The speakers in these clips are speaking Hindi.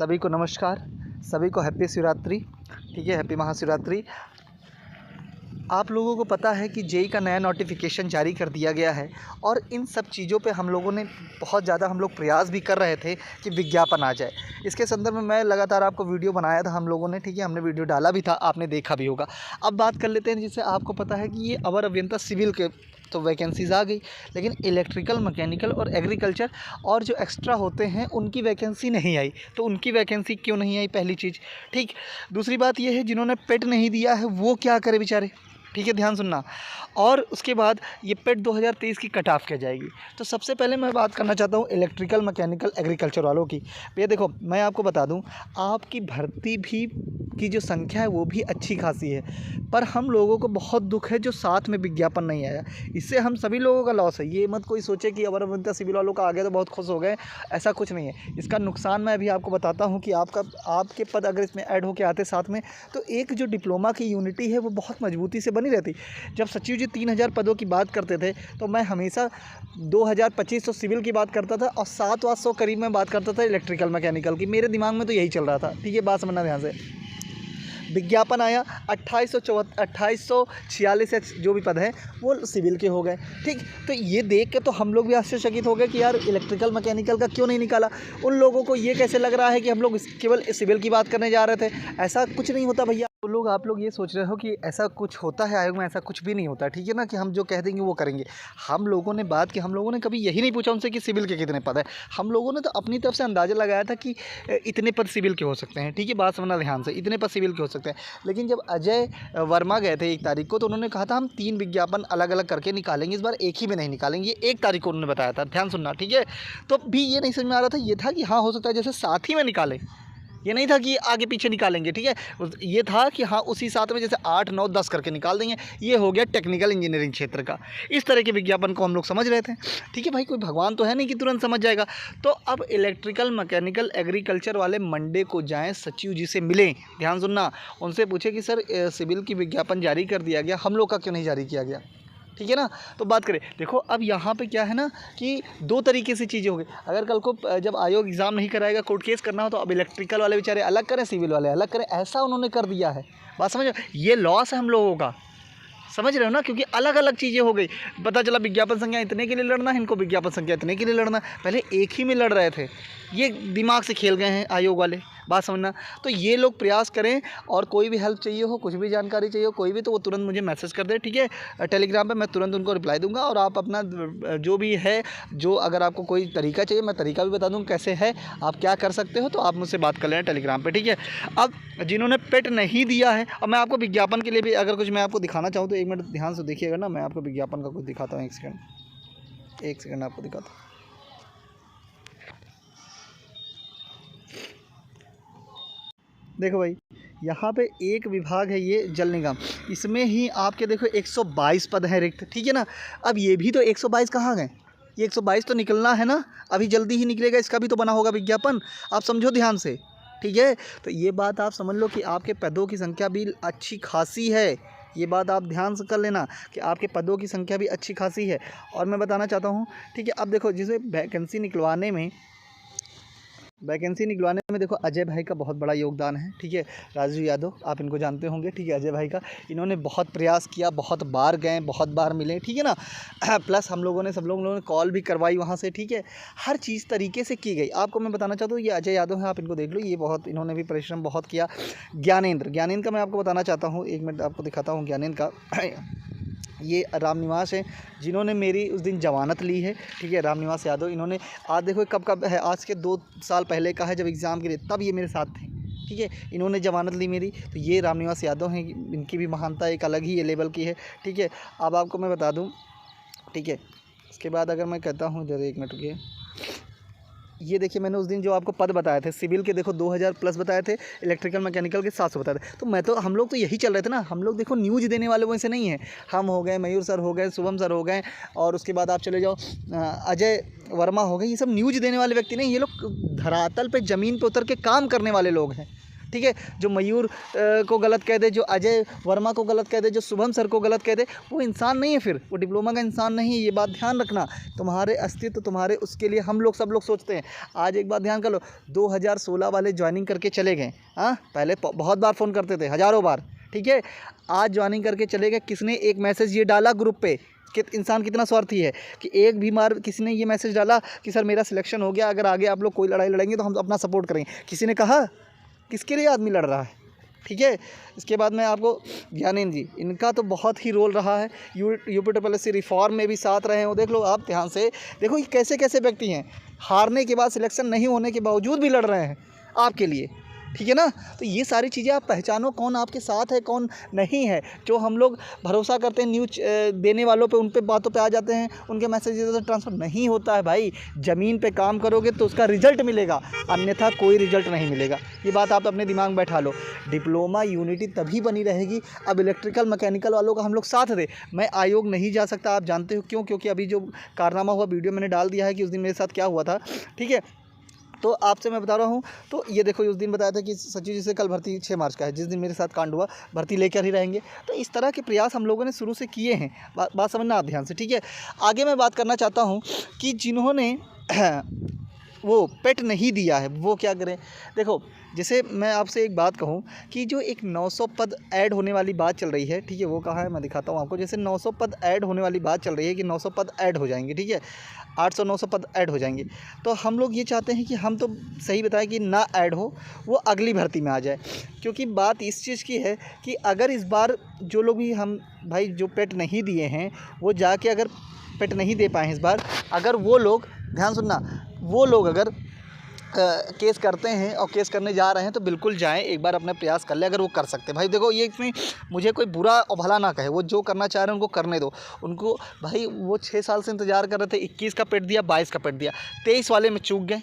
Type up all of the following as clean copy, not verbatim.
सभी को नमस्कार, सभी को हैप्पी शिवरात्रि। ठीक है, हैप्पी महाशिवरात्रि। आप लोगों को पता है कि जेईई का नया नोटिफिकेशन जारी कर दिया गया है और इन सब चीज़ों पे हम लोगों ने बहुत ज़्यादा प्रयास भी कर रहे थे कि विज्ञापन आ जाए। इसके संदर्भ में मैं लगातार आपको वीडियो बनाया था हम लोगों ने, ठीक है, हमने वीडियो डाला भी था, आपने देखा भी होगा। अब बात कर लेते हैं, जिससे आपको पता है कि ये अवर अभियंता सिविल के तो वैकेंसीज़ आ गई, लेकिन इलेक्ट्रिकल, मैकेनिकल और एग्रीकल्चर और जो एक्स्ट्रा होते हैं उनकी वैकेंसी नहीं आई। तो उनकी वैकेंसी क्यों नहीं आई, पहली चीज़। ठीक, दूसरी बात ये है, जिन्होंने पेट नहीं दिया है वो क्या करे बेचारे। ठीक है, ध्यान सुनना। और उसके बाद ये पेट 2023 की कट ऑफ किया जाएगी। तो सबसे पहले मैं बात करना चाहता हूँ इलेक्ट्रिकल, मैकेनिकल, एग्रीकल्चर वालों की। भैया देखो, मैं आपको बता दूँ, आपकी भर्ती भी की जो संख्या है वो भी अच्छी खासी है, पर हम लोगों को बहुत दुख है जो साथ में विज्ञापन नहीं आया। इससे हम सभी लोगों का लॉस है। ये मत कोई सोचे कि अवर अभियंता सिविल वालों का आ गया तो बहुत खुश हो गए, ऐसा कुछ नहीं है। इसका नुकसान मैं अभी आपको बताता हूँ कि आपके पद अगर इसमें ऐड होकर आते साथ में, तो एक जो डिप्लोमा की यूनिटी है वो बहुत मजबूती से बनी रहती। जब सचिव जी 3000 पदों की बात करते थे तो मैं हमेशा 2000-2500 सिविल की बात करता था और 700 करीब में बात करता था इलेक्ट्रिकल, मैकेनिकल की। मेरे दिमाग में तो यही चल रहा था। ठीक है, बात समझना ध्यान से। विज्ञापन आया, 2846 जो भी पद हैं वो सिविल के हो गए। ठीक, तो ये देख के तो हम लोग भी आश्चर्यचकित हो गए कि यार इलेक्ट्रिकल, मैकेनिकल का क्यों नहीं निकाला। उन लोगों को ये कैसे लग रहा है कि हम लोग केवल सिविल की बात करने जा रहे थे। ऐसा कुछ नहीं होता भैया। तो आप लोग ये सोच रहे हो कि ऐसा कुछ होता है आयोग में, ऐसा कुछ भी नहीं होता। ठीक है ना, कि हम जो कह देंगे वो करेंगे। हम लोगों ने बात की, हम लोगों ने कभी यही नहीं पूछा उनसे कि सिविल के कितने पद है। हम लोगों ने तो अपनी तरफ से अंदाज़ा लगाया था कि इतने पद सिविल के हो सकते हैं। ठीक है, बात समझना ध्यान से, इतने पद सिविल के हो सकते हैं। लेकिन जब अजय वर्मा गए थे 1 तारीख को, तो उन्होंने कहा था हम 3 विज्ञापन अलग अलग करके निकालेंगे, इस बार एक ही में नहीं निकालेंगे। 1 तारीख को उन्होंने बताया था, ध्यान सुनना। ठीक है, तो भी ये नहीं समझ में आ रहा था। ये था कि हाँ हो सकता है जैसे साथ ही में निकालें, ये नहीं था कि आगे पीछे निकालेंगे। ठीक है, ये था कि हाँ उसी साथ में जैसे 8, 9, 10 करके निकाल देंगे। ये हो गया टेक्निकल इंजीनियरिंग क्षेत्र का। इस तरह के विज्ञापन को हम लोग समझ रहे थे। ठीक है भाई, कोई भगवान तो है नहीं कि तुरंत समझ जाएगा। तो अब इलेक्ट्रिकल, मैकेनिकल, एग्रीकल्चर वाले मंडे को जाएँ, सचिव जी से मिलें, ध्यान सुनना, उनसे पूछे कि सर सिविल की विज्ञापन जारी कर दिया गया, हम लोग का क्यों नहीं जारी किया गया। ठीक है ना, तो बात करें। देखो अब यहाँ पे क्या है ना कि 2 तरीके से चीज़ें हो गई। अगर कल को जब आयोग एग्ज़ाम नहीं कराएगा, कोर्ट केस करना हो, तो अब इलेक्ट्रिकल वाले बेचारे अलग करें, सिविल वाले अलग करें, ऐसा उन्होंने कर दिया है। बात समझो, ये लॉस है हम लोगों का, समझ रहे हो ना, क्योंकि अलग अलग चीज़ें हो गई। पता चला विज्ञापन संख्या इतने के लिए लड़ना है, इनको विज्ञापन संख्या इतने के लिए लड़ना है। पहले एक ही में लड़ रहे थे, ये दिमाग से खेल गए हैं आयोग वाले, बात समझना। तो ये लोग प्रयास करें, और कोई भी हेल्प चाहिए हो, कुछ भी जानकारी चाहिए हो, कोई भी, तो वो तुरंत मुझे मैसेज कर दे। ठीक है, टेलीग्राम पे मैं तुरंत उनको रिप्लाई दूंगा। और आप अपना जो भी है, जो अगर आपको कोई तरीका चाहिए, मैं तरीका भी बता दूँ कैसे है, आप क्या कर सकते हो, तो आप मुझसे बात कर लेना टेलीग्राम पे। ठीक है, अब जिन्होंने पेट नहीं दिया है, और मैं आपको विज्ञापन के लिए भी अगर कुछ मैं आपको दिखाना चाहूँ तो 1 मिनट ध्यान से देखिएगा ना, मैं आपको विज्ञापन का कुछ दिखाता हूँ। 1 सेकंड आपको दिखाता हूँ। देखो भाई, यहाँ पे एक विभाग है, ये जल निगम, इसमें ही आपके देखो 122 पद हैं रिक्त। ठीक है ना, अब ये भी तो 122 कहाँ गए, ये 122 तो निकलना है ना, अभी जल्दी ही निकलेगा, इसका भी तो बना होगा विज्ञापन, आप समझो ध्यान से। ठीक है, तो ये बात आप समझ लो कि आपके पदों की संख्या भी अच्छी खासी है। ये बात आप ध्यान से कर लेना कि आपके पदों की संख्या भी अच्छी खासी है। और मैं बताना चाहता हूँ, ठीक है, अब देखो जिसे वैकेंसी निकलवाने में देखो अजय भाई का बहुत बड़ा योगदान है। ठीक है, राजू यादव, आप इनको जानते होंगे। ठीक है, अजय भाई का, इन्होंने बहुत प्रयास किया, बहुत बार गए, बहुत बार मिले। ठीक है ना, प्लस सब लोगों ने कॉल भी करवाई वहाँ से। ठीक है, हर चीज़ तरीके से की गई। आपको मैं बताना चाहता हूँ, ये अजय यादव हैं, आप इनको देख लो, ये इन्होंने भी परिश्रम बहुत किया। ज्ञानेंद्र का मैं आपको बताना चाहता हूँ, 1 मिनट आपको दिखाता हूँ ज्ञानेंद्र का। ये रामनिवास है, जिन्होंने मेरी उस दिन जमानत ली है। ठीक है, रामनिवास यादव, इन्होंने आज देखो कब है, आज के 2 साल पहले का है, जब एग्ज़ाम के लिए, तब ये मेरे साथ थे। ठीक है, इन्होंने जमानत ली मेरी, तो ये रामनिवास यादव हैं, इनकी भी महानता एक अलग ही लेवल की है। ठीक है, अब आपको मैं बता दूं, ठीक है, इसके बाद अगर मैं कहता हूँ, जरा 1 मिनट रुकिए, ये देखिए मैंने उस दिन जो आपको पद बताए थे, सिविल के देखो 2000 प्लस बताए थे, इलेक्ट्रिकल, मैकेनिकल के 700 बताए थे। तो हम लोग तो यही चल रहे थे ना, हम लोग देखो न्यूज़ देने वाले वैसे नहीं हैं। हम हो गए, मयूर सर हो गए, शुभम सर हो गए, और उसके बाद आप चले जाओ अजय वर्मा हो गए, ये सब न्यूज़ देने वाले व्यक्ति नहीं, ये लोग धरातल पे, ज़मीन पे उतर के काम करने वाले लोग हैं। ठीक है। जो मयूर को गलत कह दे, जो अजय वर्मा को गलत कह दे, जो शुभम सर को गलत कह दे, वो इंसान नहीं है, फिर वो डिप्लोमा का इंसान नहीं है। ये बात ध्यान रखना। तुम्हारे अस्तित्व, तुम्हारे उसके लिए हम लोग सब लोग सोचते हैं। आज एक बात ध्यान कर लो, 2016 वाले ज्वाइनिंग करके चले गए। हाँ, पहले बहुत बार फ़ोन करते थे, हज़ारों बार, ठीक है। आज ज्वाइनिंग करके चले गए। किसने एक मैसेज ये डाला ग्रुप पे कि इंसान कितना स्वार्थी है कि एक भी बार किसी ने ये मैसेज डाला कि सर मेरा सिलेक्शन हो गया, अगर आगे आप लोग कोई लड़ाई लड़ेंगे तो हम अपना सपोर्ट करेंगे। किसी ने कहा? किसके लिए आदमी लड़ रहा है, ठीक है। इसके बाद मैं आपको ज्ञानेंद्र जी, इनका तो बहुत ही रोल रहा है। यूपीडब्ल्यूएससी रिफॉर्म में भी साथ रहे हो। देख लो आप ध्यान से, देखो ये कैसे कैसे व्यक्ति हैं, हारने के बाद, सिलेक्शन नहीं होने के बावजूद भी लड़ रहे हैं आपके लिए, ठीक है ना। तो ये सारी चीज़ें आप पहचानो, कौन आपके साथ है कौन नहीं है। जो हम लोग भरोसा करते हैं न्यूज़ देने वालों पे, उन पे बातों पे आ जाते हैं, उनके मैसेजेस ट्रांसफ़र नहीं होता है भाई। ज़मीन पे काम करोगे तो उसका रिजल्ट मिलेगा, अन्यथा कोई रिजल्ट नहीं मिलेगा। ये बात आप अपने दिमाग में बैठा लो। डिप्लोमा यूनिटी तभी बनी रहेगी अब इलेक्ट्रिकल मैकेनिकल वालों का हम लोग साथ दें। मैं आयोग नहीं जा सकता, आप जानते हो क्यों? क्योंकि अभी जो कारनामा हुआ, वीडियो मैंने डाल दिया है कि उस दिन मेरे साथ क्या हुआ था, ठीक है। तो आपसे मैं बता रहा हूँ। तो ये देखो, उस दिन बताया था कि सचिव जी से कल भर्ती 6 मार्च का है, जिस दिन मेरे साथ कांड हुआ, भर्ती लेकर ही रहेंगे। तो इस तरह के प्रयास हम लोगों ने शुरू से किए हैं। बात समझना आप ध्यान से, ठीक है। आगे मैं बात करना चाहता हूँ कि जिन्होंने वो पेट नहीं दिया है वो क्या करें। देखो, जैसे मैं आपसे एक बात कहूँ कि जो एक 900 पद ऐड होने वाली बात चल रही है, ठीक है, वो कहाँ है मैं दिखाता हूँ आपको। जैसे 900 पद ऐड होने वाली बात चल रही है कि 900 पद ऐड हो जाएंगे, ठीक है, 800-900 पद ऐड हो जाएंगे। तो हम लोग ये चाहते हैं कि हम तो सही बताएं कि ना ऐड हो, वो अगली भर्ती में आ जाए। क्योंकि बात इस चीज़ की है कि अगर इस बार जो लोग भी हम भाई जो पेट नहीं दिए हैं, वो जाके अगर पेट नहीं दे पाए इस बार, अगर वो लोग, ध्यान सुनना, वो लोग अगर केस करते हैं और केस करने जा रहे हैं तो बिल्कुल जाएं, एक बार अपना प्रयास कर ले अगर वो कर सकते हैं। भाई देखो, ये इसमें मुझे कोई बुरा और भला ना कहे, वो जो करना चाह रहे हैं उनको करने दो। उनको भाई वो 6 साल से इंतज़ार कर रहे थे, 21 का पेट दिया, 22 का पेट दिया, 23 वाले में चूक गए।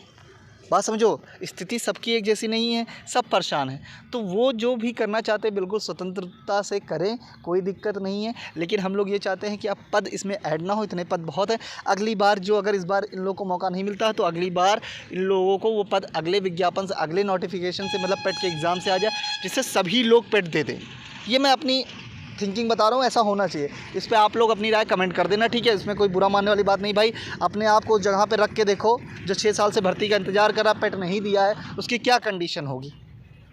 बात समझो, स्थिति सबकी एक जैसी नहीं है, सब परेशान हैं। तो वो जो भी करना चाहते हैं बिल्कुल स्वतंत्रता से करें, कोई दिक्कत नहीं है। लेकिन हम लोग ये चाहते हैं कि अब पद इसमें ऐड ना हो, इतने पद बहुत है। अगली बार जो, अगर इस बार इन लोगों को मौका नहीं मिलता तो अगली बार इन लोगों को वो पद अगले विज्ञापन से, अगले नोटिफिकेशन से, मतलब पेट के एग्ज़ाम से आ जाए, जिससे सभी लोग पेट दे दें। ये मैं अपनी थिंकिंग बता रहा हूँ, ऐसा होना चाहिए। इस पे आप लोग अपनी राय कमेंट कर देना, ठीक है। इसमें कोई बुरा मानने वाली बात नहीं भाई। अपने आप को जगह पे रख के देखो, जो 6 साल से भर्ती का इंतज़ार कर रहा, पेट नहीं दिया है, उसकी क्या कंडीशन होगी,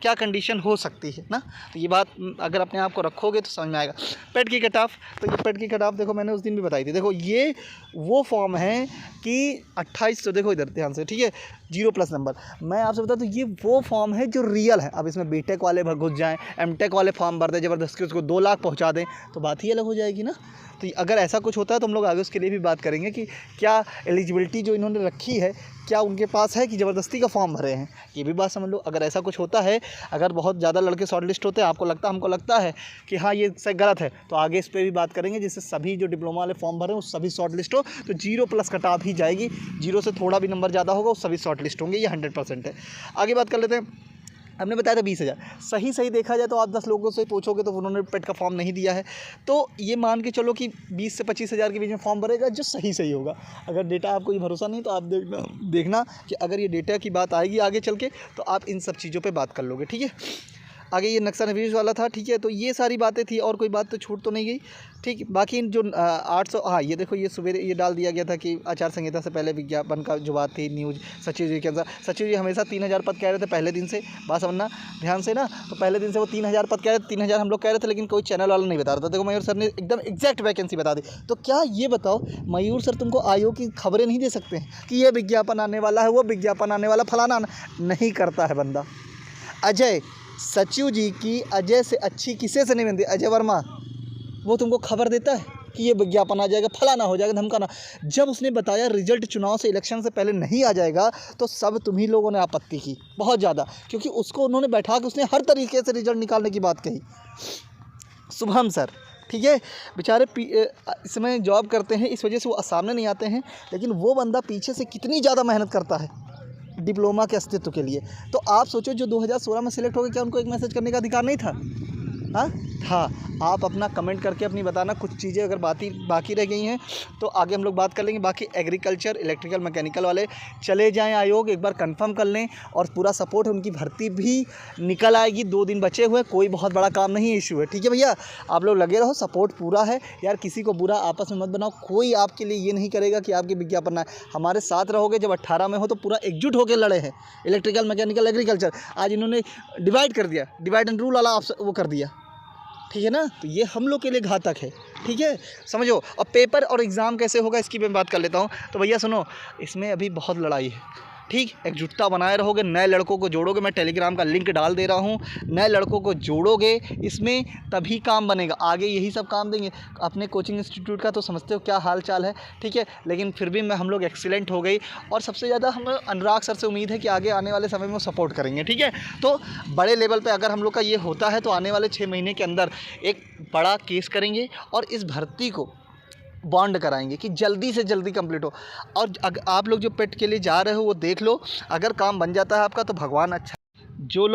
क्या कंडीशन हो सकती है ना। तो ये बात अगर अपने आप को रखोगे तो समझ में आएगा। पेट की कट ऑफ, तो ये पेट की कट ऑफ देखो मैंने उस दिन भी बताई थी। देखो ये वो फॉर्म है कि 28, तो देखो इधर ध्यान से, ठीक है, 0+ नंबर। मैं आपसे बता दूँ, ये वो फॉर्म है जो रियल है। अब इसमें बीटेक वाले घुस जाएँ, एमटेक वाले फॉर्म भर दें ज़बरदस्ती, उसको 2 लाख पहुँचा दें, तो बात ही अलग हो जाएगी ना। तो अगर ऐसा कुछ होता है तो हम लोग आगे उसके लिए भी बात करेंगे कि क्या एलिजिबिलिटी जो इन्होंने रखी है, क्या उनके पास है कि ज़बरदस्ती का फॉर्म भरे हैं, ये भी बात समझ लो। अगर ऐसा कुछ होता है, अगर बहुत ज़्यादा लड़के शॉर्ट लिस्ट होते हैं, आपको लगता, हमको लगता है कि हाँ ये सही गलत है, तो आगे इस पर भी बात करेंगे, जिससे सभी जो डिप्लोमा वाले फॉर्म भरे हैं वो सभी शॉर्ट लिस्ट हो, तो 0+ कट ऑफ ही जाएगी। 0 से थोड़ा भी नंबर ज़्यादा होगा वो सभी शॉर्ट लिस्ट होंगे, ये 100% है। आगे बात कर लेते हैं। हमने बताया था 20,000, सही देखा जाए तो आप 10 लोगों से पूछोगे तो उन्होंने पेट का फॉर्म नहीं दिया है, तो ये मान के चलो कि 20 से 25,000 के बीच में फॉर्म भरेगा जो सही होगा। अगर डेटा आपको ये भरोसा नहीं तो आप देखना कि अगर ये डेटा की बात आएगी आगे चल के तो आप इन सब चीज़ों पे बात कर लोगे, ठीक है। आगे ये नक्शा नवीस वाला था, ठीक है। तो ये सारी बातें थी, और कोई बात तो छूट तो नहीं गई, ठीक। बाकी जो 800, हाँ ये देखो, ये सुबह ये डाल दिया गया था कि आचार संहिता से पहले विज्ञापन का जो बात थी, न्यूज़ सचिव जी के अनुसार, सचिव जी हमेशा 3,000 पद कह रहे थे पहले दिन से, बात समझना ध्यान से ना। तो पहले दिन से वो 3,000 पद कह रहे थे, 3,000 हम लोग कह रहे थे, लेकिन कोई चैनल वाला नहीं बता रहा था। देखो मयूर सर ने एकदम एग्जैक्ट वैकेंसी बता दी। तो क्या ये बताओ, मयूर सर तुमको आयोग की खबरें नहीं दे सकते हैं कि ये विज्ञापन आने वाला है, वो विज्ञापन आने वाला, फलाना नहीं करता है बंदा। अजय, सचिव जी की अजय से अच्छी किसी से नहीं बनती, अजय वर्मा, वो तुमको खबर देता है कि ये विज्ञापन आ जाएगा, फलाना हो जाएगा, धमकाना। जब उसने बताया रिजल्ट चुनाव से, इलेक्शन से पहले नहीं आ जाएगा, तो सब तुम्ही लोगों ने आपत्ति की बहुत ज़्यादा, क्योंकि उसको उन्होंने बैठा के उसने हर तरीके से रिजल्ट निकालने की बात कही। शुभम सर, ठीक है, बेचारे इसमें जॉब करते हैं, इस वजह से वो सामने नहीं आते हैं, लेकिन वो बंदा पीछे से कितनी ज़्यादा मेहनत करता है डिप्लोमा के अस्तित्व के लिए। तो आप सोचो, जो 2016 में सिलेक्ट हो गए, क्या उनको एक मैसेज करने का अधिकार नहीं था? हाँ हाँ, आप अपना कमेंट करके अपनी बताना, कुछ चीज़ें अगर बाकी रह गई हैं तो आगे हम लोग बात कर लेंगे। बाकी एग्रीकल्चर, इलेक्ट्रिकल, मैकेनिकल वाले चले जाएं आयोग, एक बार कंफर्म कर लें और पूरा सपोर्ट है। उनकी भर्ती भी निकल आएगी, 2 दिन बचे हुए, कोई बहुत बड़ा काम नहीं है, इशू है। ठीक है भैया, आप लोग लगे रहो, सपोर्ट पूरा है यार, किसी को बुरा आपस में मत बनाओ। कोई आपके लिए ये नहीं करेगा कि आपके विज्ञापन ना, हमारे साथ रहोगे। जब 18 में हो तो पूरा एकजुट होकर लड़े हैं, इलेक्ट्रिकल, मैकेनिकल, एग्रीकल्चर। आज इन्होंने डिवाइड कर दिया, डिवाइड एंड रूल वाला वो कर दिया, ठीक है ना, तो ये हम लोग के लिए घातक है। ठीक है, समझो। अब पेपर और एग्ज़ाम कैसे होगा इसकी मैं बात कर लेता हूँ। तो भैया सुनो, इसमें अभी बहुत लड़ाई है, ठीक। एकजुटता बनाए रहोगे, नए लड़कों को जोड़ोगे, मैं टेलीग्राम का लिंक डाल दे रहा हूँ, नए लड़कों को जोड़ोगे इसमें तभी काम बनेगा। आगे यही सब काम देंगे। अपने कोचिंग इंस्टीट्यूट का तो समझते हो क्या हाल चाल है, ठीक है, लेकिन फिर भी हम लोग एक्सीलेंट हो गई। और सबसे ज़्यादा हमें अनुराग सर से उम्मीद है कि आगे आने वाले समय में वो सपोर्ट करेंगे, ठीक है। तो बड़े लेवल पर अगर हम लोग का ये होता है तो आने वाले 6 महीने के अंदर एक बड़ा केस करेंगे और इस भर्ती को बॉन्ड कराएंगे कि जल्दी से जल्दी कंप्लीट हो। और आप लोग जो पेट के लिए जा रहे हो वो देख लो, अगर काम बन जाता है आपका तो भगवान अच्छा। जो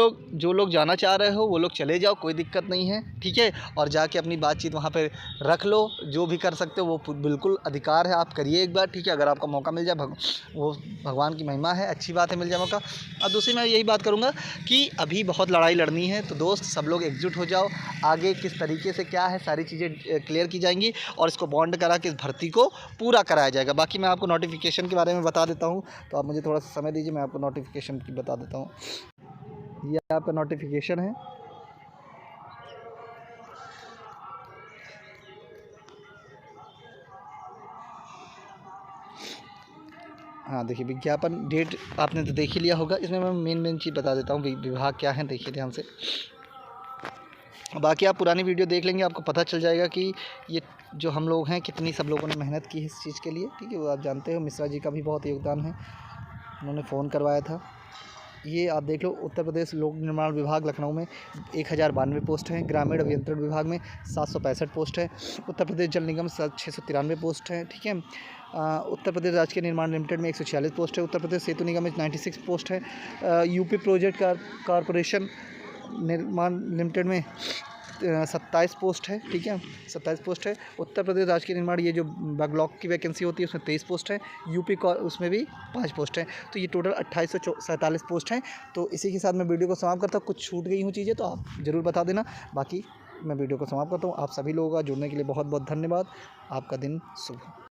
लोग जाना चाह रहे हो वो लोग चले जाओ, कोई दिक्कत नहीं है, ठीक है। और जाके अपनी बातचीत वहाँ पे रख लो, जो भी कर सकते हो वो बिल्कुल अधिकार है, आप करिए एक बार, ठीक है। अगर आपका मौका मिल जाए, वो भगवान की महिमा है, अच्छी बात है, मिल जाए मौका। और दूसरी मैं यही बात करूँगा कि अभी बहुत लड़ाई लड़नी है, तो दोस्त सब लोग एकजुट हो जाओ। आगे किस तरीके से क्या है सारी चीज़ें क्लियर की जाएंगी और इसको बॉन्ड करा के इस भर्ती को पूरा कराया जाएगा। बाकी मैं आपको नोटिफिकेशन के बारे में बता देता हूँ, तो आप मुझे थोड़ा सा समय दीजिए, मैं आपको नोटिफिकेशन की बता देता हूँ। ये आपका नोटिफिकेशन है, हाँ देखिए, विज्ञापन डेट आपने तो देख ही लिया होगा। इसमें मैं मेन चीज़ बता देता हूँ, विभाग क्या है, देखिए ध्यान से। बाकी आप पुरानी वीडियो देख लेंगे, आपको पता चल जाएगा कि ये जो हम लोग हैं कितनी सब लोगों ने मेहनत की है इस चीज़ के लिए, ठीक है। वो आप जानते हो, मिश्रा जी का भी बहुत योगदान है, उन्होंने फ़ोन करवाया था। ये आप देख लो, उत्तर प्रदेश लोक निर्माण विभाग लखनऊ में 1092 पोस्ट हैं, ग्रामीण अभियंत्रण विभाग में 765 पोस्ट है, उत्तर प्रदेश जल निगम 693 पोस्ट है, ठीक है। उत्तर प्रदेश राजकीय निर्माण लिमिटेड में 146 पोस्ट है, उत्तर प्रदेश सेतु निगम में 96 पोस्ट है, यूपी प्रोजेक्ट कारपोरेशन निर्माण लिमिटेड में 27 पोस्ट है, ठीक है, 27 पोस्ट है। उत्तर प्रदेश राजकीय निर्माण, ये जो ब्लॉक की वैकेंसी होती है उसमें 23 पोस्ट है, यूपी का उसमें भी 5 पोस्ट है, तो ये टोटल 2847 पोस्ट हैं। तो इसी के साथ मैं वीडियो को समाप्त करता हूँ। कुछ छूट गई हूँ चीज़ें तो आप ज़रूर बता देना। बाकी मैं वीडियो को समाप्त करता हूँ। आप सभी लोगों का जुड़ने के लिए बहुत बहुत धन्यवाद। आपका दिन शुभ हो।